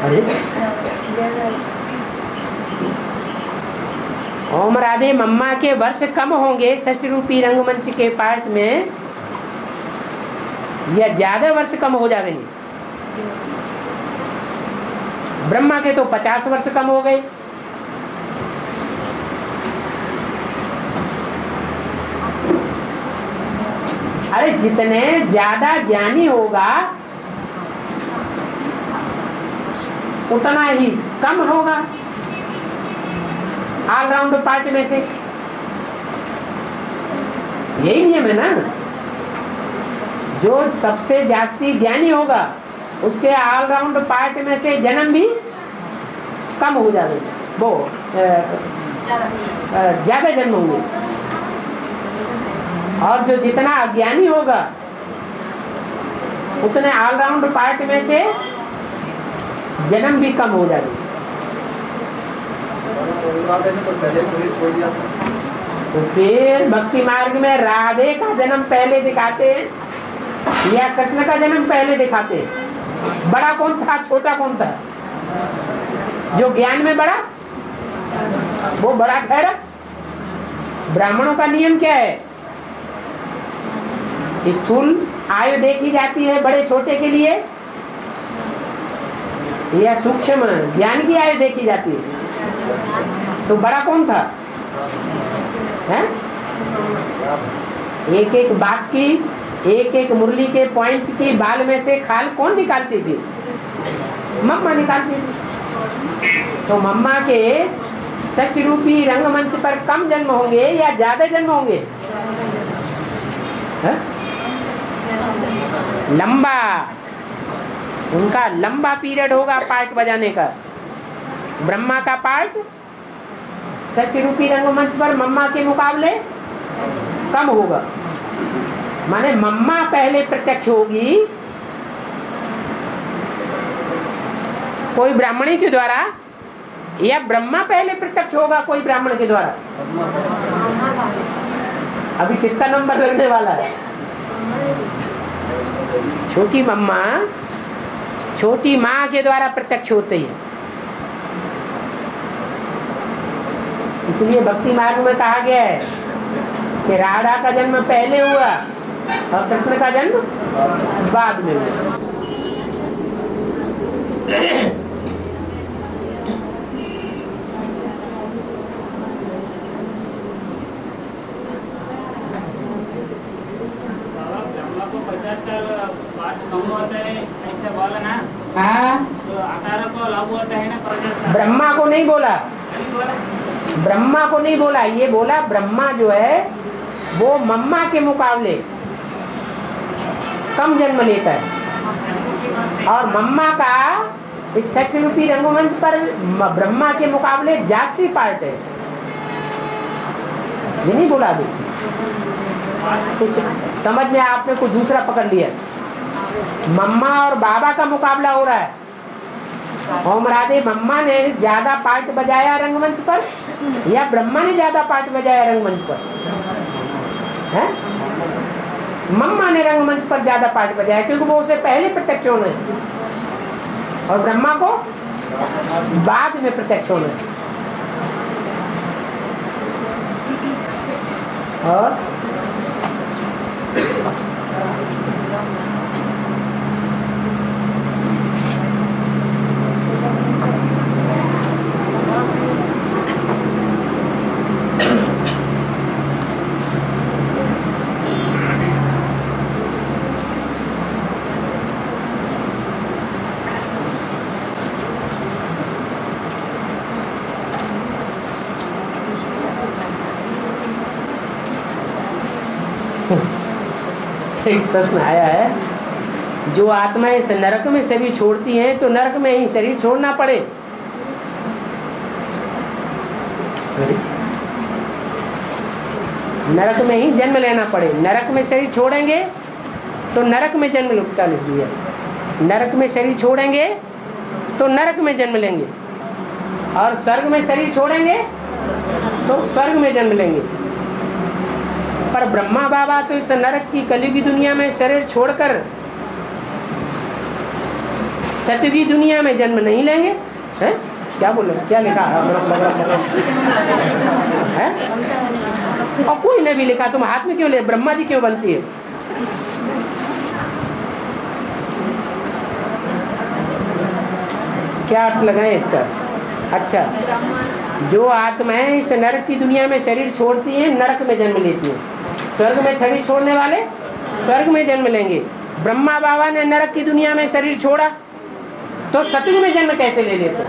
अरे ओम राधे मम्मा के वर्ष कम होंगे षष्ठ रूपी रंगमंच के पार्ट में, या ज्यादा वर्ष कम हो जाएंगे? ब्रह्मा के तो 50 वर्ष कम हो गए। अरे जितने ज्यादा ज्ञानी होगा उतना ही कम होगा ऑलराउंड पार्ट में से। यही नियम है ना, जो सबसे जास्ती ज्ञानी होगा उसके ऑलराउंड पार्ट में से जन्म भी कम हो जाएगा। वो ज्यादा जन्म होंगे। और जो जितना अज्ञानी होगा उतने ऑलराउंड पार्ट में से जन्म भी कम हो जाएगा। तो फिर भक्ति मार्ग में राधे का जन्म पहले दिखाते हैं या कृष्ण का जन्म पहले दिखाते हैं? बड़ा कौन था, छोटा कौन था? जो ज्ञान में बड़ा वो बड़ा ठहरा। ब्राह्मणों का नियम क्या है? स्थूल आयु देखी जाती है बड़े छोटे के लिए या सूक्ष्म ज्ञान की आयु देखी जाती है? तो बड़ा कौन था? है? एक एक बात की, एक एक मुरली के पॉइंट की बाल में से खाल कौन निकालती थी? मम्मा निकालती थी। तो मम्मा के सत्य रूपी रंगमंच पर कम जन्म होंगे या ज्यादा जन्म होंगे? है? लंबा, उनका लंबा पीरियड होगा पार्ट बजाने का। ब्रह्मा का पार्ट सत्य रूपी रंगमंच पर मम्मा के मुकाबले कम होगा। माने मम्मा पहले प्रत्यक्ष होगी कोई ब्राह्मणी के द्वारा या ब्रह्मा पहले प्रत्यक्ष होगा कोई ब्राह्मण के द्वारा? अभी किसका नंबर लगने वाला है? छोटी मम्मा छोटी माँ के द्वारा प्रत्यक्ष होते हैं। इसलिए भक्ति मार्ग में कहा गया है कि राधा का जन्म पहले हुआ और कृष्ण का जन्म बाद में हुआ। हाँ, तो 18 को लागू होता है ना 50 ब्रह्मा को नहीं बोला, ब्रह्मा को नहीं बोला, ये बोला ब्रह्मा जो है वो मम्मा के मुकाबले कम जन्म लेता है और मम्मा का इस सत्य रूपी रंगमंच पर ब्रह्मा के मुकाबले जास्ती पार्ट है। ये नहीं बोला अभी। कुछ समझ में आपने कुछ दूसरा पकड़ लिया। मम्मा और बाबा का मुकाबला हो रहा है। ओम राधे मम्मा ने ज्यादा पार्ट बजाया रंगमंच पर या ब्रह्मा ने ज्यादा पार्ट बजाया रंगमंच पर? है? मम्मा ने रंगमंच पर ज्यादा पार्ट बजाया क्योंकि वो उसे पहले प्रत्यक्ष होना है और ब्रह्मा को बाद में प्रत्यक्ष होना है। और एक प्रश्न आया है, जो आत्माएं इस नरक में शरीर छोड़ती हैं तो नरक में ही शरीर छोड़ना पड़े? नरक में ही जन्म लेना पड़े? नरक में शरीर छोड़ेंगे तो नरक में जन्म लुटका लिख दिया। नरक में शरीर छोड़ेंगे तो नरक में जन्म लेंगे और स्वर्ग में शरीर छोड़ेंगे तो स्वर्ग में जन्म लेंगे। पर ब्रह्मा बाबा तो इस नरक की कलयुगी दुनिया में शरीर छोड़कर सतयुगी दुनिया में जन्म नहीं लेंगे। हैं? क्या बोल रहे, क्या लिखा है? और कोई ने भी लिखा, तुम हाथ में क्यों ले? ब्रह्मा जी क्यों बनती है? क्या अर्थ लगाए इसका? अच्छा, जो आत्माएं इस नरक की दुनिया में शरीर छोड़ती हैं नरक में जन्म लेती हैं, स्वर्ग में शरीर छोड़ने वाले स्वर्ग में जन्म लेंगे। ब्रह्मा बाबा ने नरक की दुनिया में शरीर छोड़ा तो सतयुग में जन्म कैसे ले लेते?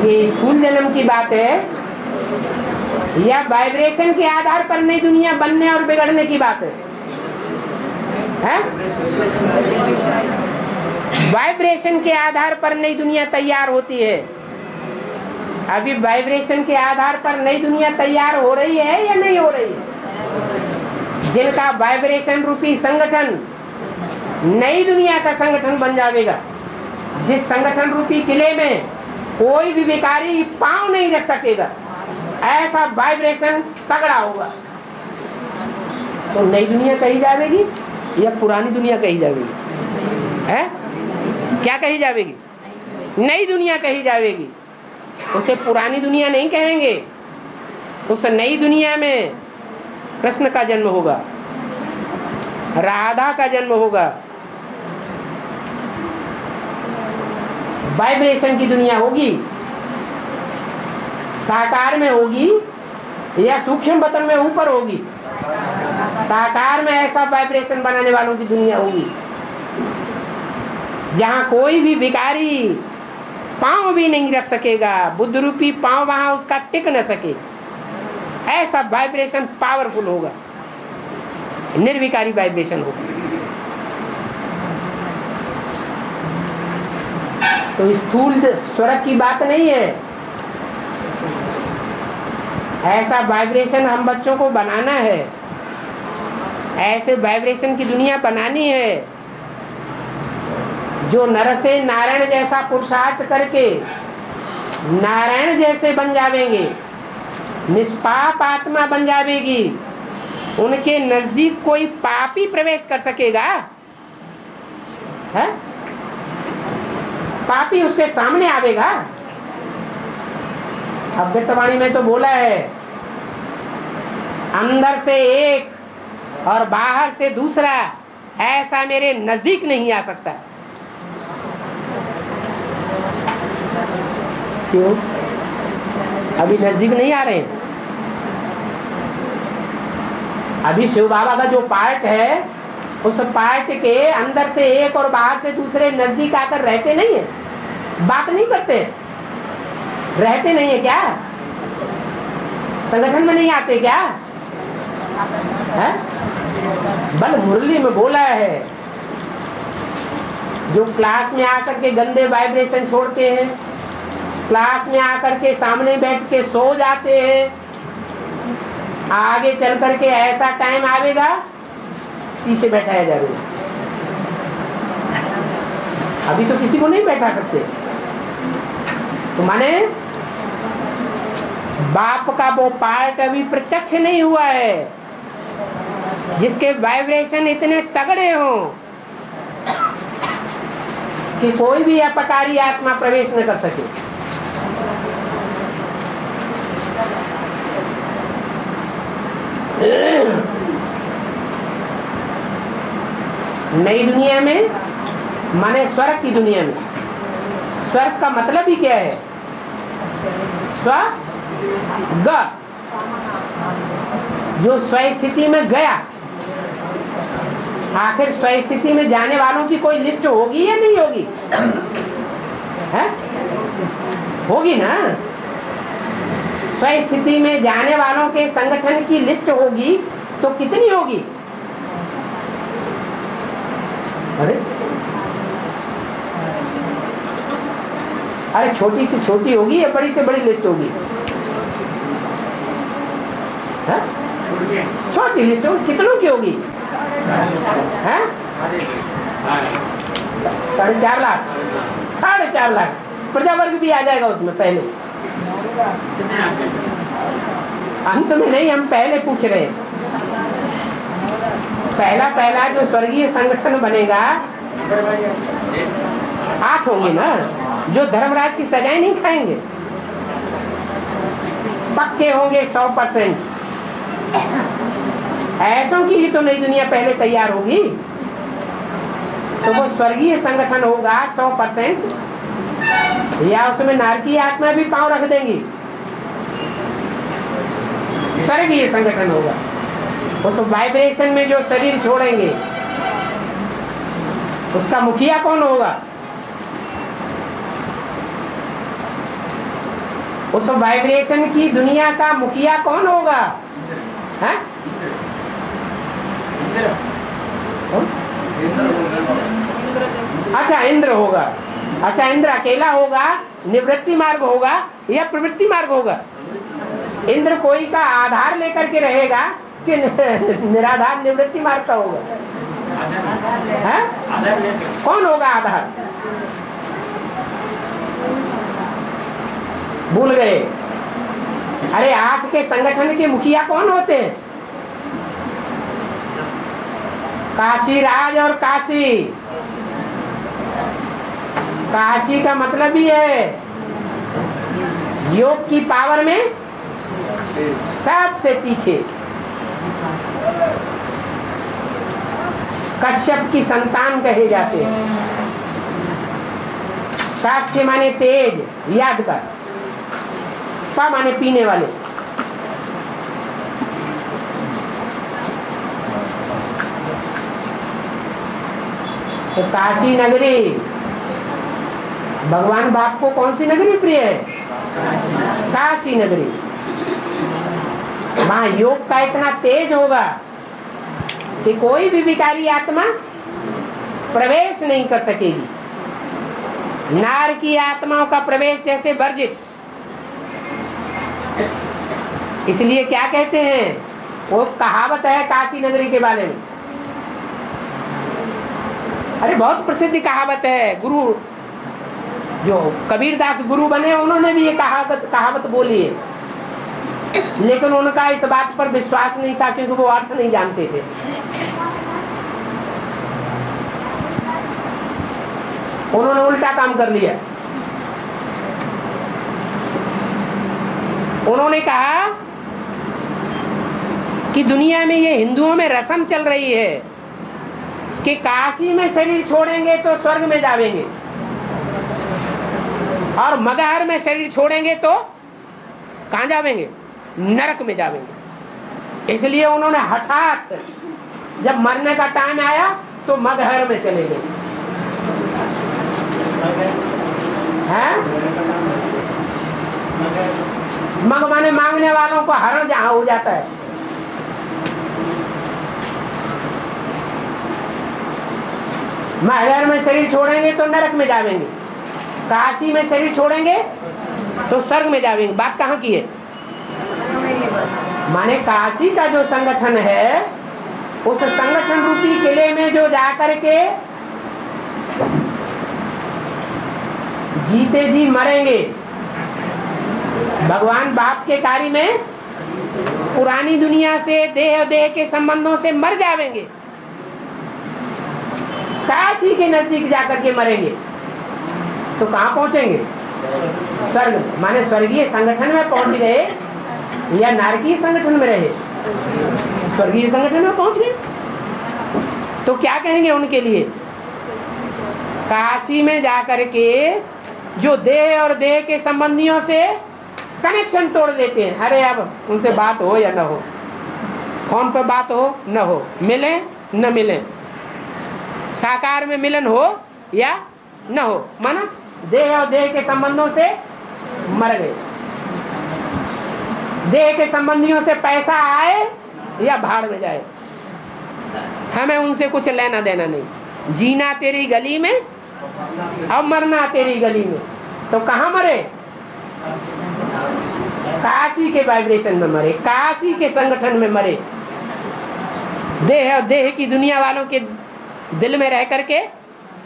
ये स्थूल जन्म की बात है या वाइब्रेशन के आधार पर नई दुनिया बनने और बिगड़ने की बात है? है? वाइब्रेशन के आधार पर नई दुनिया तैयार होती है। अभी वाइब्रेशन के आधार पर नई दुनिया तैयार हो रही है या नहीं हो रही है? जिनका वाइब्रेशन रूपी संगठन नई दुनिया का संगठन बन जाएगा, जिस संगठन रूपी किले में कोई भी विकारी पांव नहीं रख सकेगा, ऐसा वाइब्रेशन तगड़ा होगा, तो नई दुनिया कही जाएगी या पुरानी दुनिया कही जाएगी? है क्या कही जाएगी? नई दुनिया कही जाएगी। उसे पुरानी दुनिया नहीं कहेंगे। उस नई दुनिया में कृष्ण का जन्म होगा, राधा का जन्म होगा, वाइब्रेशन की दुनिया होगी। साकार में होगी या सूक्ष्म बतन में ऊपर होगी? साकार में ऐसा वाइब्रेशन बनाने वालों की दुनिया होगी जहाँ कोई भी विकारी पांव भी नहीं रख सकेगा, बुद्ध रूपी पांव वहां उसका टिक न सके, ऐसा वाइब्रेशन पावरफुल होगा, निर्विकारी वाइब्रेशन होगा। तो स्थूल स्वर्ग की बात नहीं है, ऐसा वाइब्रेशन हम बच्चों को बनाना है, ऐसे वाइब्रेशन की दुनिया बनानी है जो नर से नारायण जैसा पुरुषार्थ करके नारायण जैसे बन जावेंगे, निष्पाप आत्मा बन जावेगी। उनके नजदीक कोई पापी प्रवेश कर सकेगा? है? पापी उसके सामने आवेगा? अव्यक्तवाणी में तो बोला है, अंदर से एक और बाहर से दूसरा ऐसा मेरे नजदीक नहीं आ सकता। क्यों? अभी नजदीक नहीं आ रहे हैं। अभी शिव बाबा का जो पार्ट है, उस पार्ट के अंदर से एक और बाहर से दूसरे नजदीक आकर रहते नहीं है, बात नहीं करते, रहते नहीं है क्या? संगठन में नहीं आते क्या? है? बल मुरली में बोला है, जो क्लास में आकर के गंदे वाइब्रेशन छोड़ते हैं, क्लास में आकर के सामने बैठ के सो जाते हैं, आगे चल करके ऐसा टाइम आवेगा पीछे बैठाया जाएगा। अभी तो किसी को नहीं बैठा सकते, तो माने बाप का वो पार्ट अभी प्रत्यक्ष नहीं हुआ है जिसके वाइब्रेशन इतने तगड़े हों कि कोई भी अपकारी आत्मा प्रवेश न कर सके। नई दुनिया में माने स्वर्ग की दुनिया में, स्वर्ग का मतलब ही क्या है? स्वर्ग, जो स्व स्थिति में गया। आखिर स्व स्थिति में जाने वालों की कोई लिस्ट होगी या नहीं होगी? है? होगी ना। स्व स्थिति में जाने वालों के संगठन की लिस्ट होगी तो कितनी होगी? अरे छोटी से छोटी होगी या बड़ी से बड़ी लिस्ट होगी? है? छोटी लिस्ट होगी, कितनों की होगी? है? 4.5 लाख, 4.5 लाख प्रजावर्ग भी आ जाएगा उसमें। पहले अंत में नहीं, हम पहले पूछ रहे हैं। पहला जो स्वर्गीय संगठन बनेगा 8 होंगे ना, जो धर्मराज की सजाएं नहीं खाएंगे, पक्के होंगे 100%। ऐसों की ही तो नई दुनिया पहले तैयार होगी, तो वो स्वर्गीय संगठन होगा 100%, या उसमें नारकीय आत्मा भी पांव रख देंगी। स्वर्गीय संगठन होगा। उस वाइब्रेशन में जो शरीर छोड़ेंगे उसका मुखिया कौन होगा? उस वाइब्रेशन की दुनिया का मुखिया कौन होगा? है? इंद्र होगा। अच्छा, इंद्र अकेला होगा, निवृत्ति मार्ग होगा या प्रवृत्ति मार्ग होगा? इंद्र कोई का आधार लेकर के रहेगा कि निराधार निवृत्ति मार्ग का होगा? है? कौन होगा आधार? भूल गए? अरे आज के संगठन के मुखिया कौन होते हैं? काशी राज और काशी। काशी का मतलब ही है योग की पावर में सबसे तीखे। कश्यप की संतान कहे जाते हैं। काश्य माने तेज, याद कर। पा माने पीने वाले। तो काशी नगरी, भगवान बाप को कौन सी नगरी प्रिय है? काशी नगरी। वहां योग का इतना तेज होगा कि कोई भी विकारी आत्मा प्रवेश नहीं कर सकेगी। नार की आत्माओं का प्रवेश जैसे वर्जित। इसलिए क्या कहते हैं, वो कहावत है काशी नगरी के बारे में। अरे बहुत प्रसिद्ध कहावत है। गुरु जो कबीरदास गुरु बने, उन्होंने भी ये कहावत बोली है, लेकिन उनका इस बात पर विश्वास नहीं था क्योंकि वो अर्थ नहीं जानते थे। उन्होंने उल्टा काम कर लिया। उन्होंने कहा कि दुनिया में ये हिंदुओं में रस्म चल रही है कि काशी में शरीर छोड़ेंगे तो स्वर्ग में जावेंगे, और मगहर में शरीर छोड़ेंगे तो कहाँ जावेंगे? नरक में जावेंगे। इसलिए उन्होंने हठात जब मरने का टाइम आया तो मगहर में चले गए। हैं? मग माने मांगने वालों को हरण जहाँ हो जाता है। मगहर में शरीर छोड़ेंगे तो नरक में जावेंगे, काशी में शरीर छोड़ेंगे तो स्वर्ग में जावेंगे। बात कहाँ की है? माने काशी का जो संगठन है, उस संगठन रूपी किले में जो जाकर के जीते जी मरेंगे, भगवान बाप के कार्य में पुरानी दुनिया से, देह और देह के संबंधों से मर जावेंगे, काशी के नजदीक जाकर के मरेंगे, तो कहाँ पहुंचेंगे? स्वर्ग। माने स्वर्गीय संगठन में पहुंच गए या नारकीय संगठन में रहे? स्वर्गीय संगठन में पहुंच गए। तो क्या कहेंगे उनके लिए? काशी में जाकर के जो देह और देह के संबंधियों से कनेक्शन तोड़ देते हैं। अरे अब उनसे बात हो या न हो, फोन पर बात हो न हो, मिले न मिले, साकार में मिलन हो या न हो, माना देह और देह के संबंधों से मर गए। देह के संबंधियों से पैसा आए या भाड़ में जाए, हमें उनसे कुछ लेना देना नहीं। जीना तेरी गली में, अब मरना तेरी गली में। तो कहाँ मरे? काशी के वाइब्रेशन में मरे, काशी के संगठन में मरे। देह और देह की दुनिया वालों के दिल में रह करके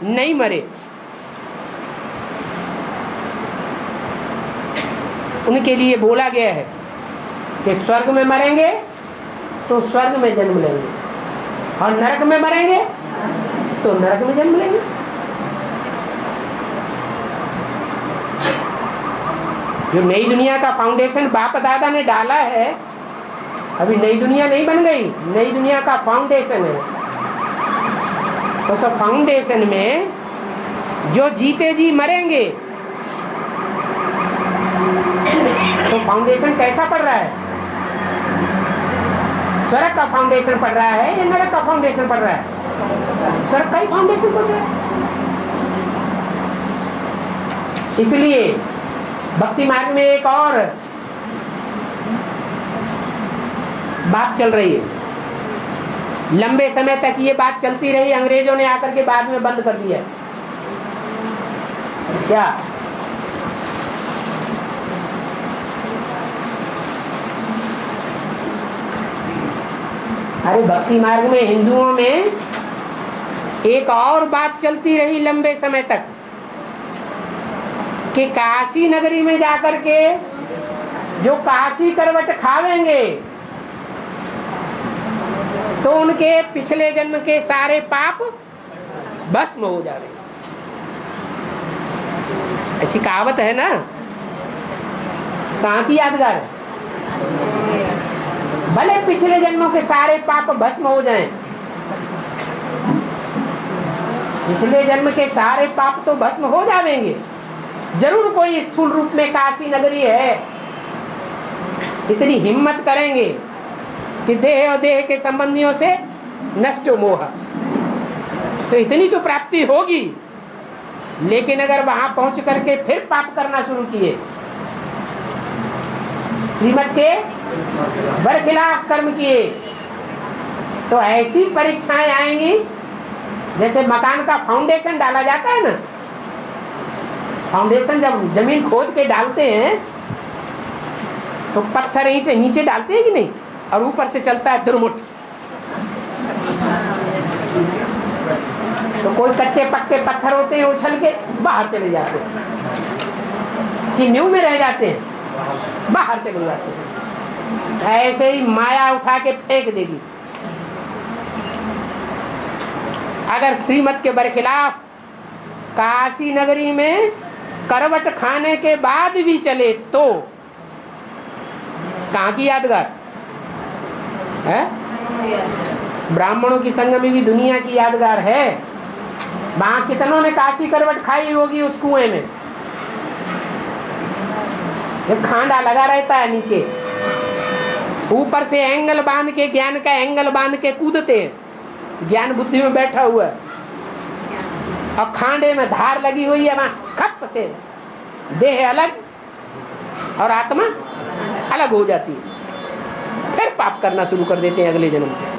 नहीं मरे। उनके लिए बोला गया है कि स्वर्ग में मरेंगे तो स्वर्ग में जन्म लेंगे, और नरक में मरेंगे तो नरक में जन्म लेंगे। जो नई दुनिया का फाउंडेशन बाप दादा ने डाला है, अभी नई दुनिया नहीं बन गई, नई दुनिया का फाउंडेशन है। उस फाउंडेशन में जो जीते जी मरेंगे, तो फाउंडेशन कैसा पड़ रहा है? स्वर्ग का फाउंडेशन पड़ रहा है या नरक का फाउंडेशन पड़ रहा है? स्वर्ग का ही फाउंडेशन पड़ रहा है। इसलिए भक्ति मार्ग में एक और बात चल रही है। लंबे समय तक ये बात चलती रही, अंग्रेजों ने आकर के बाद में बंद कर दिया। क्या? अरे भक्ति मार्ग में हिंदुओं में एक और बात चलती रही लंबे समय तक कि काशी नगरी में जाकर के जो काशी करवट खावेंगे तो उनके पिछले जन्म के सारे पाप भस्म हो जाएंगे। ऐसी कहावत है ना, कहाँ की यादगार है? भले पिछले जन्मों के सारे पाप भस्म हो जाएं, पिछले जन्म के सारे पाप तो भस्म हो जाएंगे, जरूर कोई स्थूल रूप में काशी नगरी है, इतनी हिम्मत करेंगे कि देह और देह के संबंधियों से नष्ट मोह, तो इतनी तो प्राप्ति होगी। लेकिन अगर वहां पहुंच करके फिर पाप करना शुरू किए, श्रीमत के बरखिलाफ कर्म किए, तो ऐसी परीक्षाएं आएंगी जैसे मकान का फाउंडेशन डाला जाता है ना, फाउंडेशन जब जमीन खोद के डालते हैं तो पत्थर ईंटें नीचे डालते हैं कि नहीं, और ऊपर से चलता है दुर्मुठ। तो कोई कच्चे पक्के पत्थर होते हैं उछल के बाहर चले जाते हैं कि न्यू में रह जाते हैं, बाहर चले जाते हैं। ऐसे ही माया उठा के फेंक देगी। अगर श्रीमत के बरखिलाफ काशी नगरी में करवट खाने के बाद भी चले तो कहाँ की यादगार है? ब्राह्मणों की संगमी की दुनिया की यादगार है। वहां कितनों ने काशी करवट खाई होगी उस कुएं में, एक खांडा लगा रहता है नीचे, ऊपर से एंगल बांध के, ज्ञान का एंगल बांध के कूदते हैं, ज्ञान बुद्धि में बैठा हुआ है और खांडे में धार लगी हुई है, वहां खप से देह अलग और आत्मा अलग हो जाती है, फिर पाप करना शुरू कर देते हैं अगले जन्म से।